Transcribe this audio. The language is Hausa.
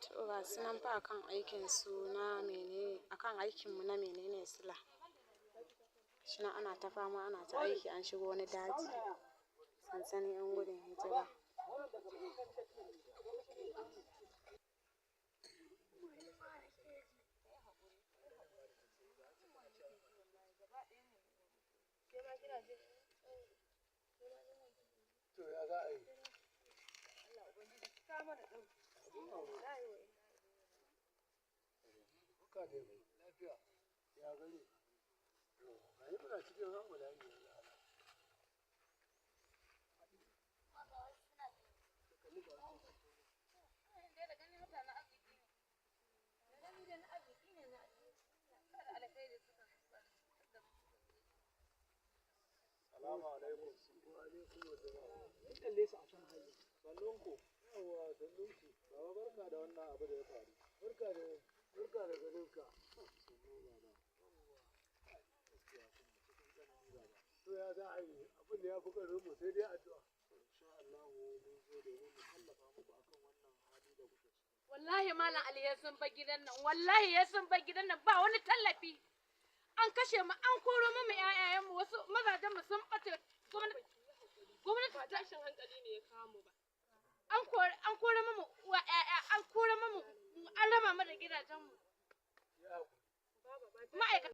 To ga su nan fa akan aikinsu na menene, akan aikinmu na menene Sila. Shi nan ana ta fama ana ta aiki an shigo wani daji sansanin 'yan gudun hijira. To ya za a yi? Buka da lafiya ya gani. Ga yi muna cikin hamu da yi. Salamu alaikum. Wa alaikum assalam. Kun kalle su a can hali. Sannunku. Yawwa sannunku. Baba barka da wannan abu da ya faru. Barka da ganinka. To ya za a yi abin da ya fi ƙarfin mu sai dai addu'a. Insha Allah mun zo domin mu tallafa muku akan wannan hali da kuke ciki. Wallahi Malam Ali ya sun bar gidan nan, wallahi ya sun bar gidan nan ba wani tallafi. An kashe mu, an koro mu ƴaƴayenmu, wasu mazajen mu sun ɓace. Gwamnati ba tashin hankali ne ya kawo mu ba. An kore mu wa ƴaƴa, an kore mu, an raba mu da gidajenmu. Ma'aikata